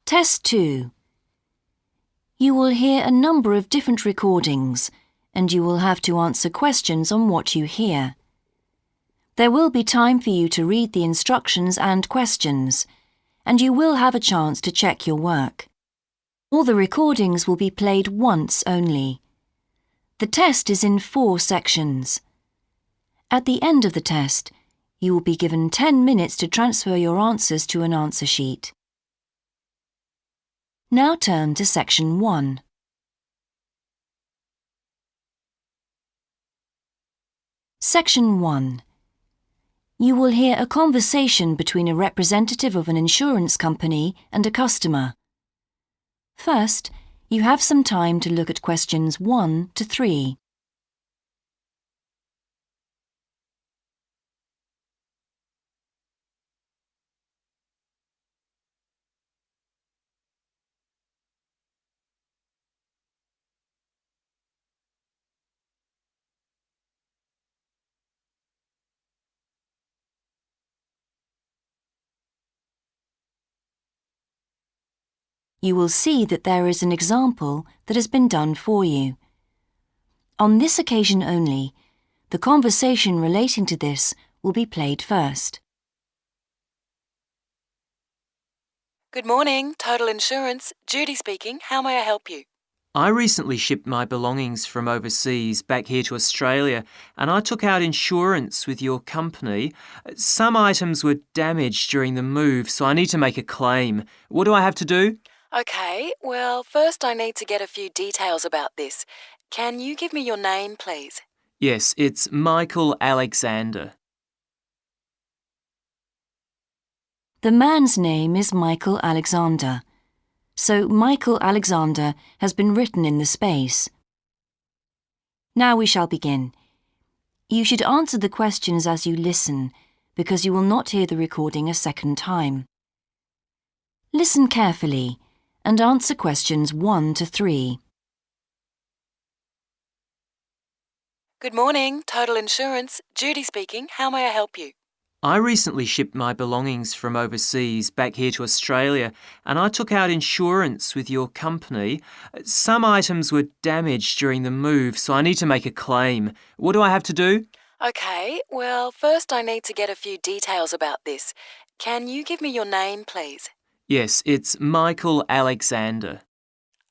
Test 2. You will hear a number of different recordings, and you will have to answer questions on what you hear. There will be time for you to read the instructions and questions, and you will have a chance to check your work. All the recordings will be played once only. The test is in 4 sections. At the end of the test, you will be given 10 minutes to transfer your answers to an answer sheet. Now turn to Section 1. Section 1. You will hear a conversation between a representative of an insurance company and a customer. First, you have some time to look at questions 1 to 3. You will see that there is an example that has been done for you. On this occasion only, the conversation relating to this will be played first. Good morning, Total Insurance. Judy speaking. How may I help you? I recently shipped my belongings from overseas back here to Australia, and I took out insurance with your company. Some items were damaged during the move, so I need to make a claim. What do I have to do? Okay, well, first I need to get a few details about this. Can you give me your name, please? Yes, it's Michael Alexander. The man's name is Michael Alexander, so Michael Alexander has been written in the space. Now we shall begin. You should answer the questions as you listen, because you will not hear the recording a second time. Listen carefully and answer questions 1 to 3. Good morning, Total Insurance. Judy speaking. How may I help you? I recently shipped my belongings from overseas back here to Australia, and I took out insurance with your company. Some items were damaged during the move, so I need to make a claim. What do I have to do? Okay, well, first I need to get a few details about this. Can you give me your name, please? Yes, it's Michael Alexander.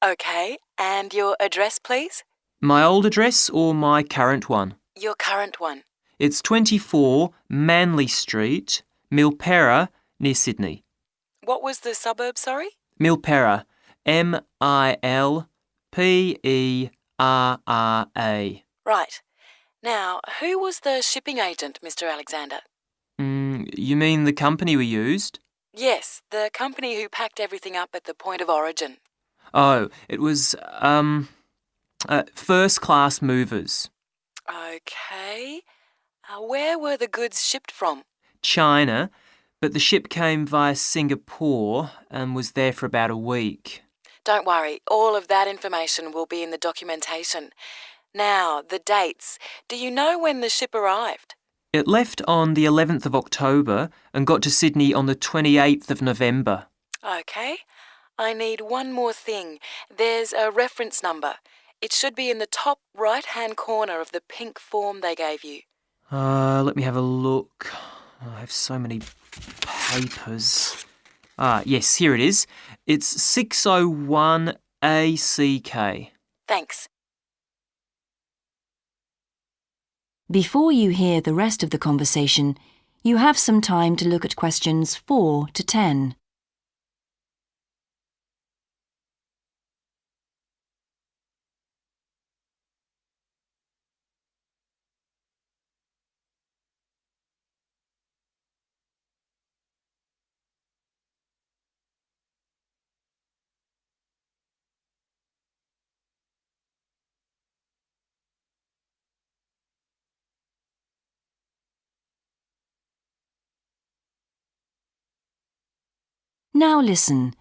Okay, and your address, please? My old address or my current one? Your current one. It's 24 Manly Street, Milperra, near Sydney. What was the suburb, sorry? Milperra, Milperra. Right. Now, who was the shipping agent, Mr. Alexander? You mean the company we used? Yes, the company who packed everything up at the point of origin. Oh, it was, First Class Movers. Okay. Where were the goods shipped from? China, but the ship came via Singapore and was there for about a week. Don't worry, all of that information will be in the documentation. Now, the dates. Do you know when the ship arrived? It left on the 11th of October and got to Sydney on the 28th of November. Okay. I need one more thing. There's a reference number. It should be in the top right-hand corner of the pink form they gave you. Let me have a look. I have so many papers. Yes, here it is. It's 601 ACK. Thanks. Before you hear the rest of the conversation, you have some time to look at questions 4 to 10. Now listen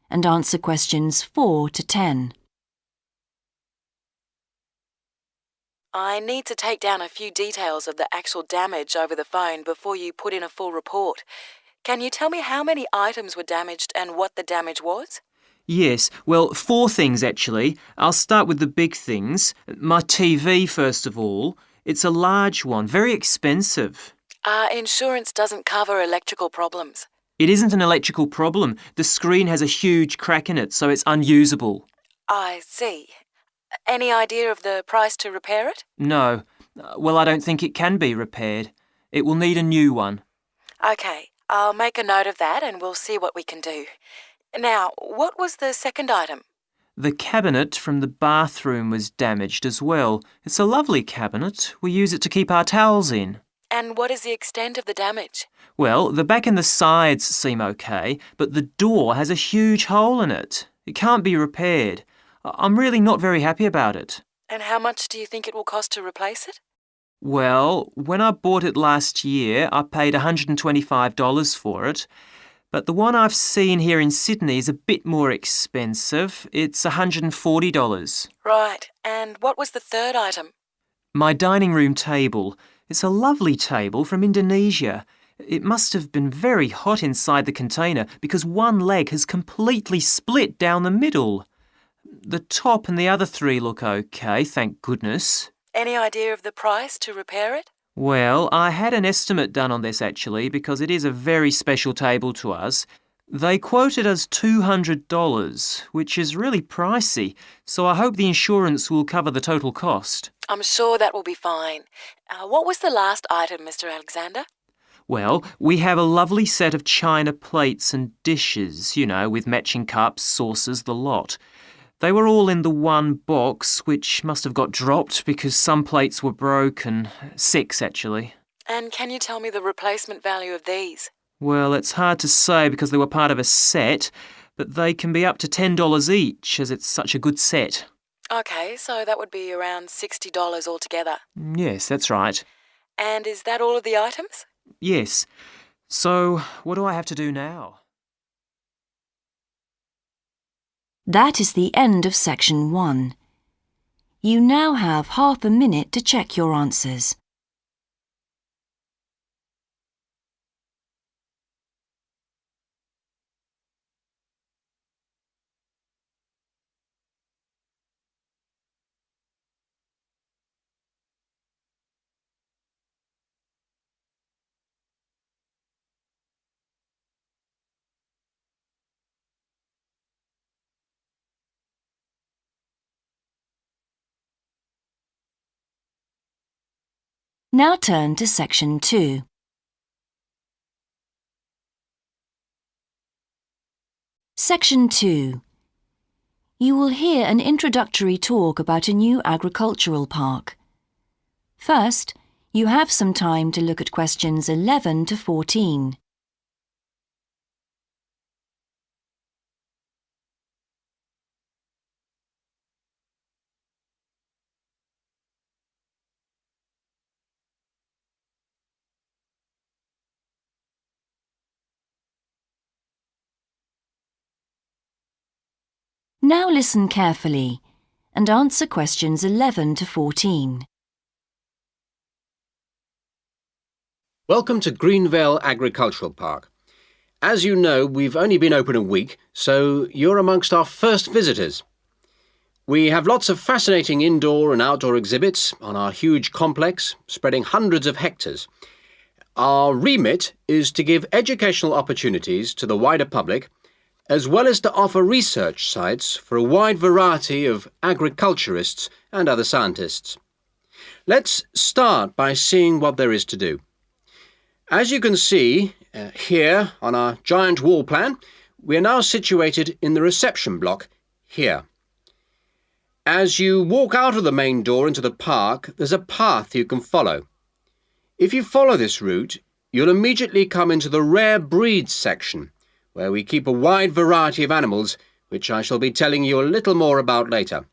and answer questions 4 to 10. I need to take down a few details of the actual damage over the phone before you put in a full report. Can you tell me how many items were damaged and what the damage was? Yes, well, 4 things actually. I'll start with the big things. My TV, first of all. It's a large one, very expensive. Insurance doesn't cover electrical problems. It isn't an electrical problem. The screen has a huge crack in it, so it's unusable. I see. Any idea of the price to repair it? No. Well, I don't think it can be repaired. It will need a new one. OK, I'll make a note of that and we'll see what we can do. Now, what was the second item? The cabinet from the bathroom was damaged as well. It's a lovely cabinet. We use it to keep our towels in. And what is the extent of the damage? Well, the back and the sides seem okay, but the door has a huge hole in it. It can't be repaired. I'm really not very happy about it. And how much do you think it will cost to replace it? Well, when I bought it last year, I paid $125 for it. But the one I've seen here in Sydney is a bit more expensive. It's $140. Right. And what was the third item? My dining room table. It's a lovely table from Indonesia. It must have been very hot inside the container because one leg has completely split down the middle. The top and the other 3 look okay, thank goodness. Any idea of the price to repair it? Well, I had an estimate done on this actually because it is a very special table to us. They quoted us $200, which is really pricey, so I hope the insurance will cover the total cost. I'm sure that will be fine. What was the last item, Mr. Alexander? Well, we have a lovely set of china plates and dishes, with matching cups, saucers, the lot. They were all in the one box, which must have got dropped because some plates were broken. 6, actually. And can you tell me the replacement value of these? Well, it's hard to say because they were part of a set, but they can be up to $10 each as it's such a good set. OK, so that would be around $60 altogether. Yes, that's right. And is that all of the items? Yes. So, what do I have to do now? That is the end of section 1. You now have half a minute to check your answers. Now turn to section 2. Section 2. You will hear an introductory talk about a new agricultural park. First, you have some time to look at questions 11 to 14. Now listen carefully and answer questions 11 to 14. Welcome to Greenvale Agricultural Park. As you know, we've only been open a week, so you're amongst our first visitors. We have lots of fascinating indoor and outdoor exhibits on our huge complex, spreading hundreds of hectares. Our remit is to give educational opportunities to the wider public, as well as to offer research sites for a wide variety of agriculturists and other scientists. Let's start by seeing what there is to do. As you can see here on our giant wall plan, we are now situated in the reception block here. As you walk out of the main door into the park, there's a path you can follow. If you follow this route, you'll immediately come into the rare breeds section, where we keep a wide variety of animals, which I shall be telling you a little more about later.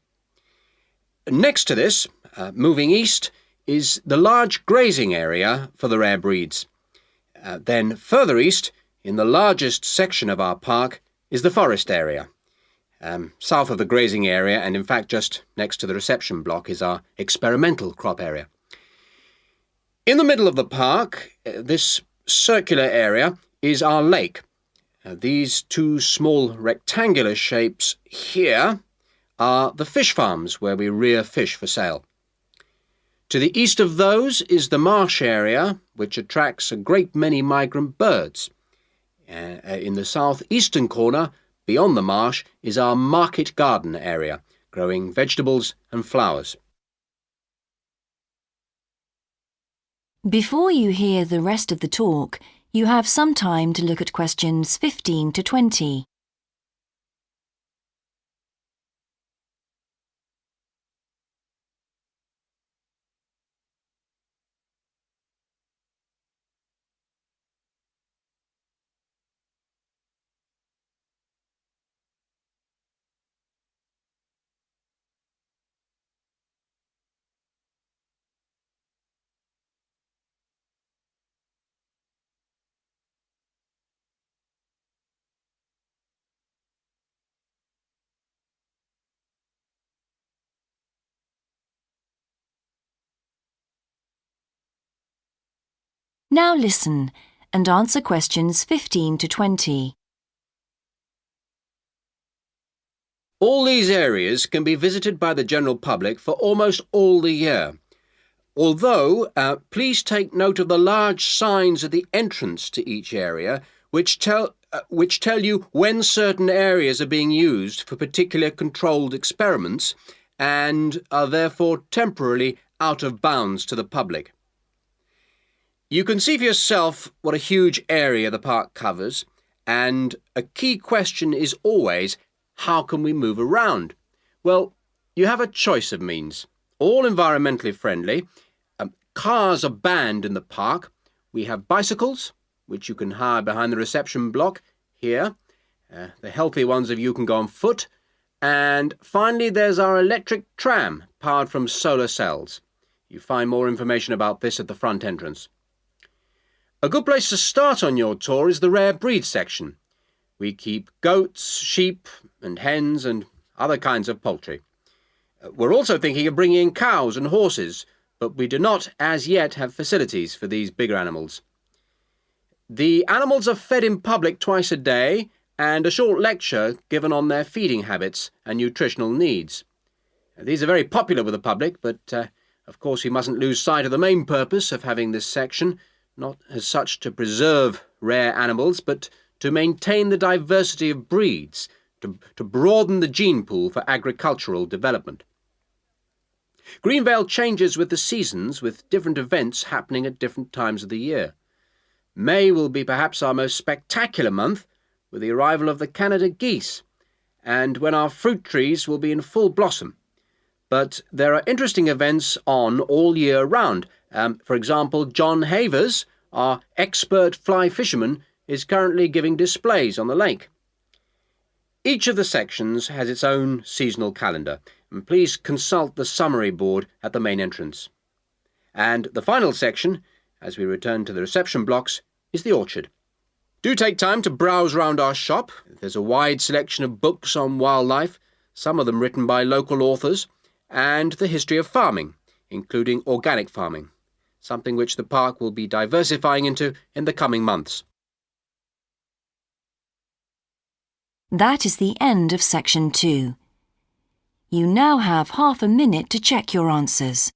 Next to this, moving east, is the large grazing area for the rare breeds. Then further east, in the largest section of our park, is the forest area. South of the grazing area, and in fact just next to the reception block, is our experimental crop area. In the middle of the park, this circular area, is our lake. These two small rectangular shapes here are the fish farms where we rear fish for sale. To the east of those is the marsh area, which attracts a great many migrant birds. In the southeastern corner, beyond the marsh, is our market garden area, growing vegetables and flowers. Before you hear the rest of the talk, you have some time to look at questions 15 to 20. Now listen and answer questions 15 to 20. All these areas can be visited by the general public for almost all the year. Although, please take note of the large signs at the entrance to each area, which tell you when certain areas are being used for particular controlled experiments and are therefore temporarily out of bounds to the public. You can see for yourself what a huge area the park covers, and a key question is always, how can we move around? Well, you have a choice of means, all environmentally friendly. Cars are banned in the park. We have bicycles, which you can hire behind the reception block here. The healthy ones of you can go on foot. And finally, there's our electric tram, powered from solar cells. You find more information about this at the front entrance. A good place to start on your tour is the rare breed section. We keep goats, sheep and hens and other kinds of poultry. We're also thinking of bringing in cows and horses, but we do not as yet have facilities for these bigger animals. The animals are fed in public twice a day and a short lecture given on their feeding habits and nutritional needs. These are very popular with the public, but of course we mustn't lose sight of the main purpose of having this section, not as such to preserve rare animals, but to maintain the diversity of breeds, to broaden the gene pool for agricultural development. Greenvale changes with the seasons, with different events happening at different times of the year. May will be perhaps our most spectacular month, with the arrival of the Canada geese, and when our fruit trees will be in full blossom. But there are interesting events on all year round. For example, John Havers, our expert fly fisherman, is currently giving displays on the lake. Each of the sections has its own seasonal calendar, and please consult the summary board at the main entrance. And the final section, as we return to the reception blocks, is the orchard. Do take time to browse round our shop. There's a wide selection of books on wildlife, some of them written by local authors, and the history of farming, including organic farming, something which the park will be diversifying into in the coming months. That is the end of section 2. You now have half a minute to check your answers.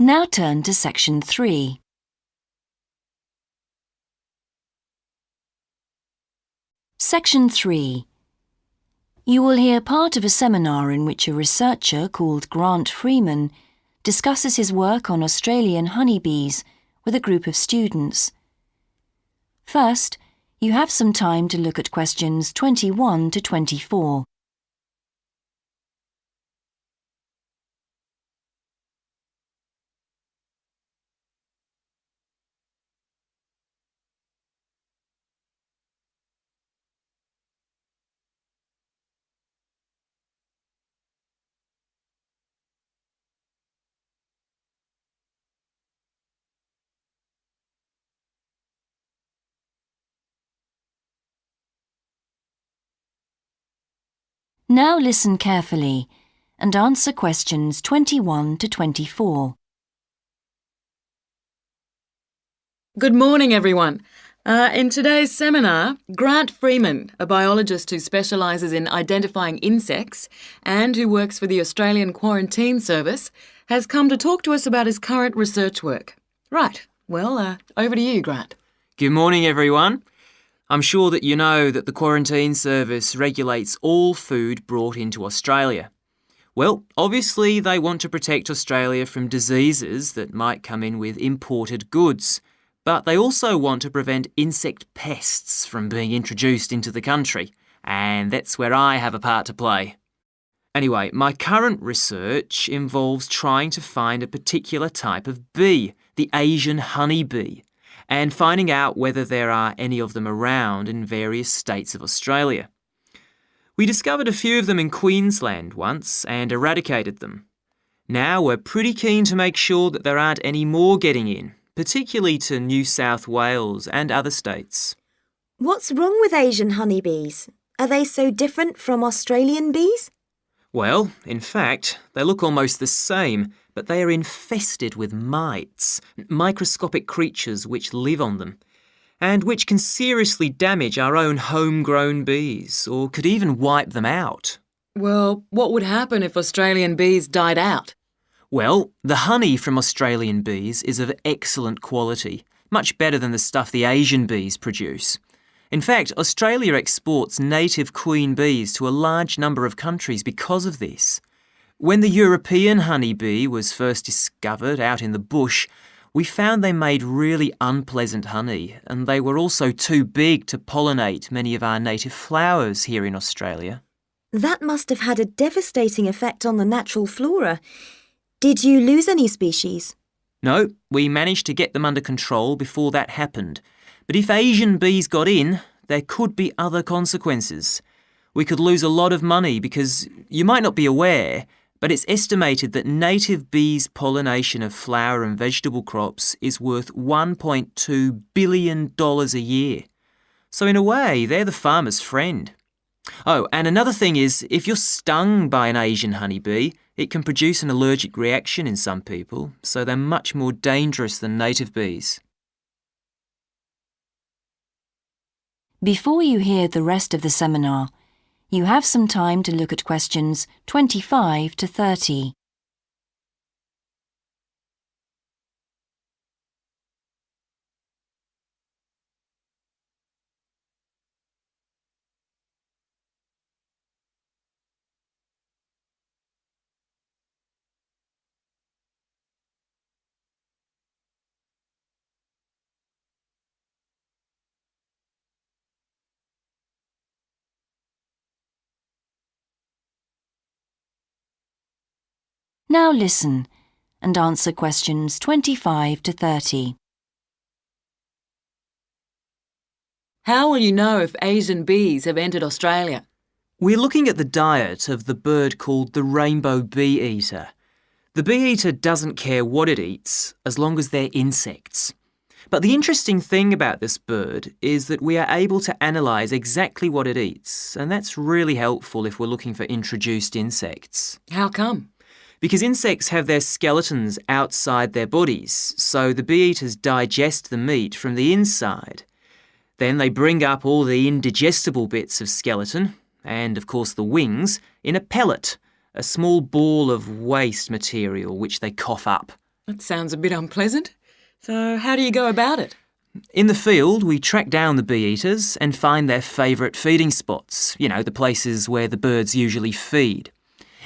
Now turn to section 3. Section 3. You will hear part of a seminar in which a researcher called Grant Freeman discusses his work on Australian honeybees with a group of students. First, you have some time to look at questions 21 to 24. Now listen carefully and answer questions 21 to 24. Good morning, everyone. In today's seminar, Grant Freeman, a biologist who specialises in identifying insects and who works for the Australian Quarantine Service, has come to talk to us about his current research work. Right, well, over to you, Grant. Good morning, everyone. I'm sure that you know that the Quarantine Service regulates all food brought into Australia. Well, obviously they want to protect Australia from diseases that might come in with imported goods, but they also want to prevent insect pests from being introduced into the country, and that's where I have a part to play. Anyway, my current research involves trying to find a particular type of bee, the Asian honeybee, and finding out whether there are any of them around in various states of Australia. We discovered a few of them in Queensland once and eradicated them. Now we're pretty keen to make sure that there aren't any more getting in, particularly to New South Wales and other states. What's wrong with Asian honeybees? Are they so different from Australian bees? Well, in fact, they look almost the same, but they are infested with mites, microscopic creatures which live on them, and which can seriously damage our own homegrown bees, or could even wipe them out. Well, what would happen if Australian bees died out? Well, the honey from Australian bees is of excellent quality, much better than the stuff the Asian bees produce. In fact, Australia exports native queen bees to a large number of countries because of this. When the European honeybee was first discovered out in the bush, we found they made really unpleasant honey, and they were also too big to pollinate many of our native flowers here in Australia. That must have had a devastating effect on the natural flora. Did you lose any species? No, we managed to get them under control before that happened. But if Asian bees got in, there could be other consequences. We could lose a lot of money because you might not be aware, but it's estimated that native bees' pollination of flower and vegetable crops is worth $1.2 billion a year. So in a way, they're the farmer's friend. Oh, and another thing is, if you're stung by an Asian honeybee, it can produce an allergic reaction in some people, so they're much more dangerous than native bees. Before you hear the rest of the seminar, you have some time to look at questions 25 to 30. Now listen and answer questions 25 to 30. How will you know if Asian bees have entered Australia? We're looking at the diet of the bird called the rainbow bee-eater. The bee-eater doesn't care what it eats as long as they're insects. But the interesting thing about this bird is that we are able to analyse exactly what it eats, and that's really helpful if we're looking for introduced insects. How come? Because insects have their skeletons outside their bodies, so the bee-eaters digest the meat from the inside. Then they bring up all the indigestible bits of skeleton, and of course the wings, in a pellet, a small ball of waste material which they cough up. That sounds a bit unpleasant. So how do you go about it? In the field, we track down the bee-eaters and find their favourite feeding spots, the places where the birds usually feed.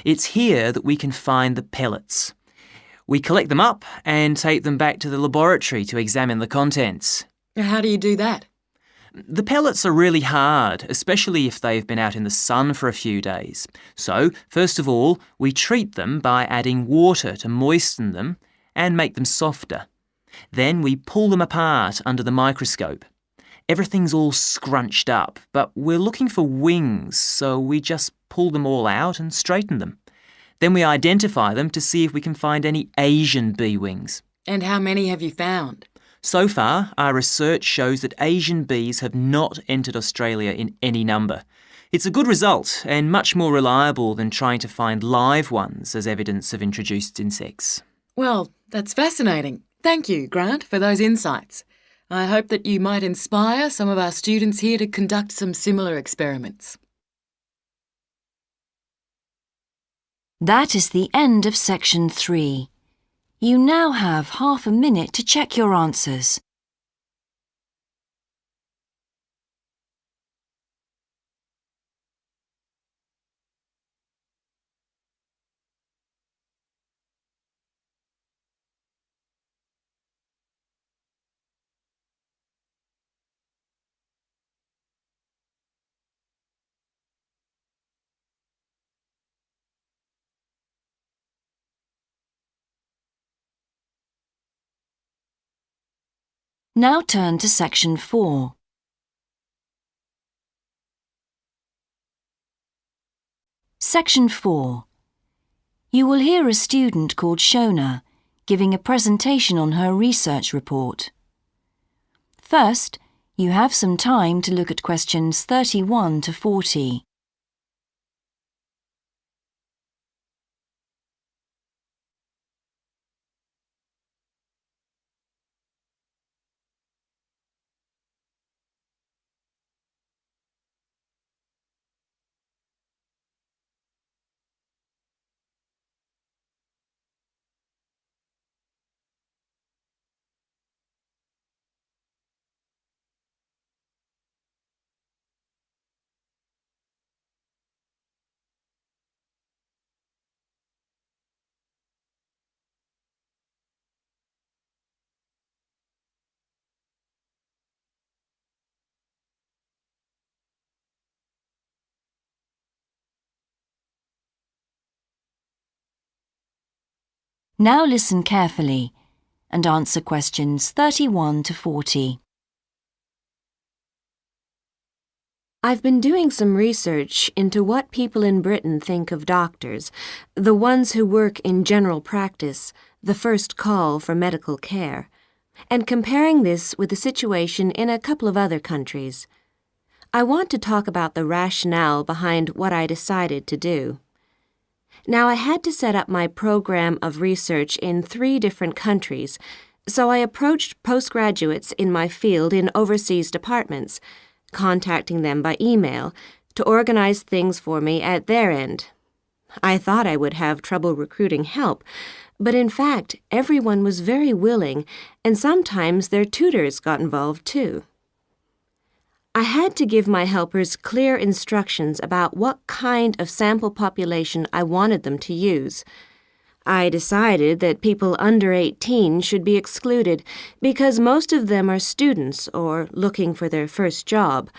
It's here that we can find the pellets. We collect them up and take them back to the laboratory to examine the contents. How do you do that? The pellets are really hard, especially if they've been out in the sun for a few days. So, first of all, we treat them by adding water to moisten them and make them softer. Then we pull them apart under the microscope. Everything's all scrunched up, but we're looking for wings, so we just pull them all out and straighten them. Then we identify them to see if we can find any Asian bee wings. And how many have you found? So far, our research shows that Asian bees have not entered Australia in any number. It's a good result and much more reliable than trying to find live ones as evidence of introduced insects. Well, that's fascinating. Thank you, Grant, for those insights. I hope that you might inspire some of our students here to conduct some similar experiments. That is the end of section 3. You now have half a minute to check your answers. Now turn to section 4. Section 4. You will hear a student called Shona giving a presentation on her research report. First, you have some time to look at questions 31 to 40. Now listen carefully and answer questions 31 to 40. I've been doing some research into what people in Britain think of doctors, the ones who work in general practice, the first call for medical care, and comparing this with the situation in a couple of other countries. I want to talk about the rationale behind what I decided to do. Now, I had to set up my program of research in 3 different countries, so I approached postgraduates in my field in overseas departments, contacting them by email to organize things for me at their end. I thought I would have trouble recruiting help, but in fact, everyone was very willing, and sometimes their tutors got involved too. I had to give my helpers clear instructions about what kind of sample population I wanted them to use. I decided that people under 18 should be excluded because most of them are students or looking for their first job.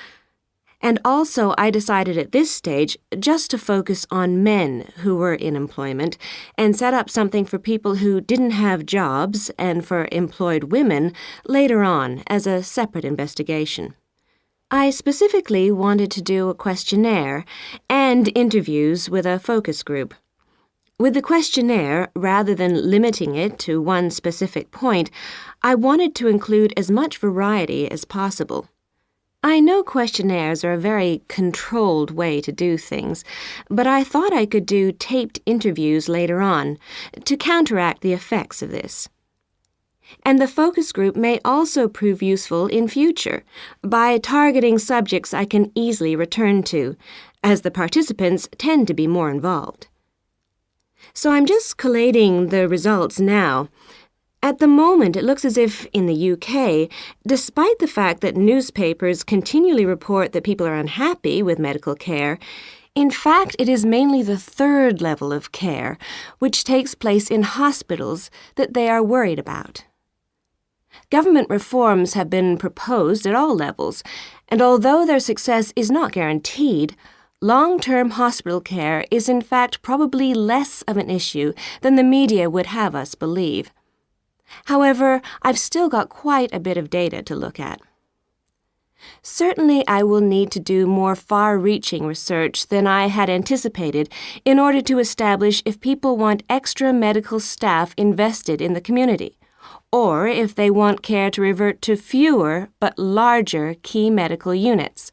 And also I decided at this stage just to focus on men who were in employment and set up something for people who didn't have jobs and for employed women later on as a separate investigation. I specifically wanted to do a questionnaire and interviews with a focus group. With the questionnaire, rather than limiting it to one specific point, I wanted to include as much variety as possible. I know questionnaires are a very controlled way to do things, but I thought I could do taped interviews later on to counteract the effects of this. And the focus group may also prove useful in future by targeting subjects I can easily return to, as the participants tend to be more involved. So I'm just collating the results now. At the moment, it looks as if in the UK, despite the fact that newspapers continually report that people are unhappy with medical care, in fact, it is mainly the 3rd level of care, which takes place in hospitals, that they are worried about. Government reforms have been proposed at all levels, and although their success is not guaranteed, long-term hospital care is in fact probably less of an issue than the media would have us believe. However, I've still got quite a bit of data to look at. Certainly, I will need to do more far-reaching research than I had anticipated in order to establish if people want extra medical staff invested in the community, or if they want care to revert to fewer but larger key medical units.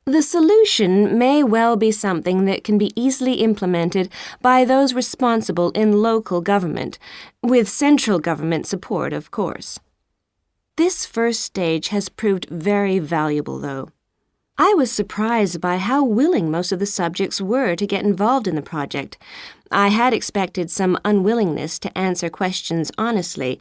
The solution may well be something that can be easily implemented by those responsible in local government, with central government support, of course. This first stage has proved very valuable, though. I was surprised by how willing most of the subjects were to get involved in the project. I had expected some unwillingness to answer questions honestly,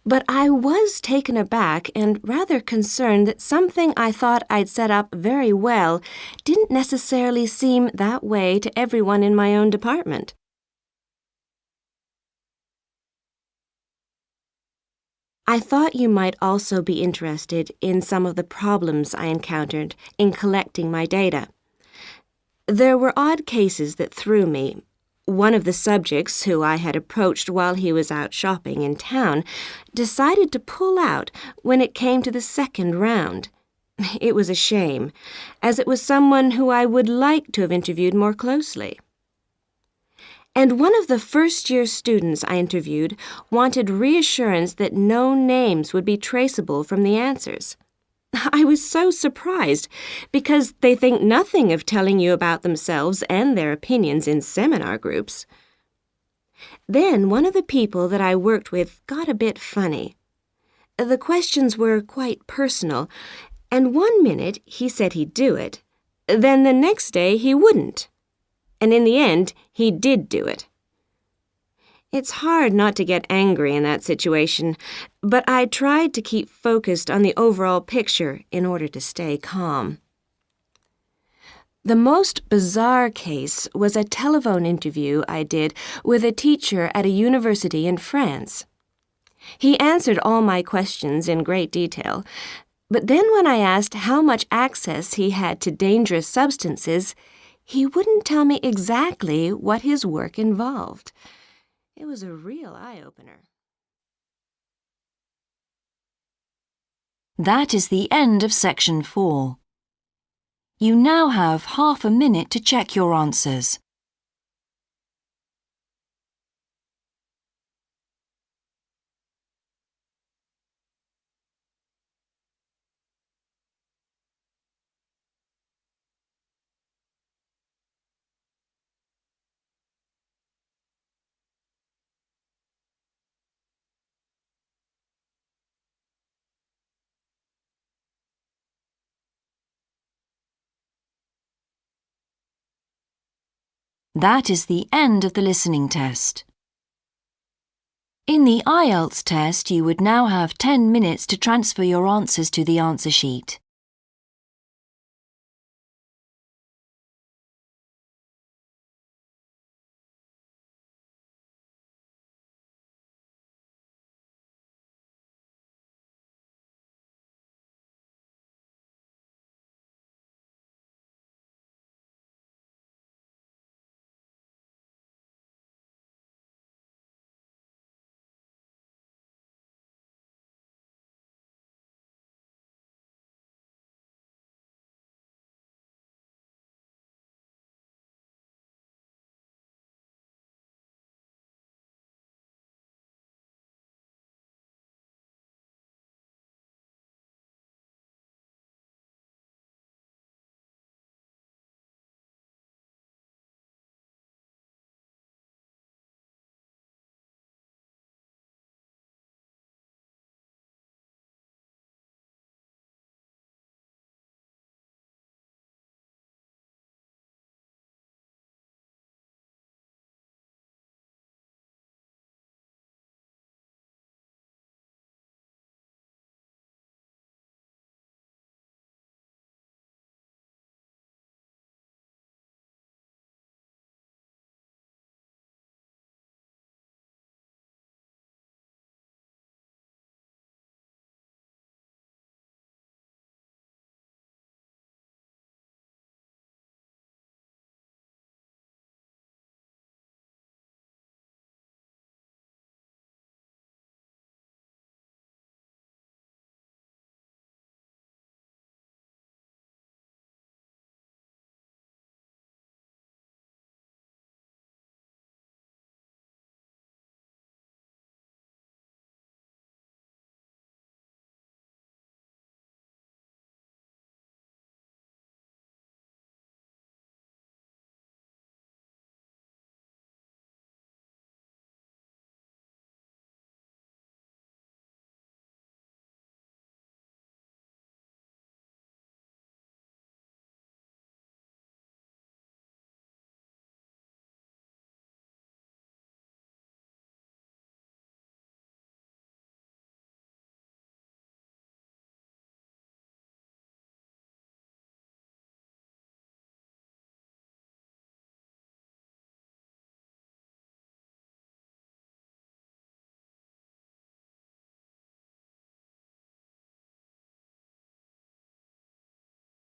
but I was taken aback and rather concerned that something I thought I'd set up very well didn't necessarily seem that way to everyone in my own department. I thought you might also be interested in some of the problems I encountered in collecting my data. There were odd cases that threw me. One of the subjects, who I had approached while he was out shopping in town, decided to pull out when it came to the second round. It was a shame, as it was someone who I would like to have interviewed more closely. And one of the first-year students I interviewed wanted reassurance that no names would be traceable from the answers. I was so surprised, because they think nothing of telling you about themselves and their opinions in seminar groups. Then one of the people that I worked with got a bit funny. The questions were quite personal, and one minute he said he'd do it, then the next day he wouldn't. And in the end, he did do it. It's hard not to get angry in that situation, but I tried to keep focused on the overall picture in order to stay calm. The most bizarre case was a telephone interview I did with a teacher at a university in France. He answered all my questions in great detail, but then when I asked how much access he had to dangerous substances, he wouldn't tell me exactly what his work involved. It was a real eye-opener. That is the end of section 4. You now have half a minute to check your answers. That is the end of the listening test. In the IELTS test, you would now have 10 minutes to transfer your answers to the answer sheet.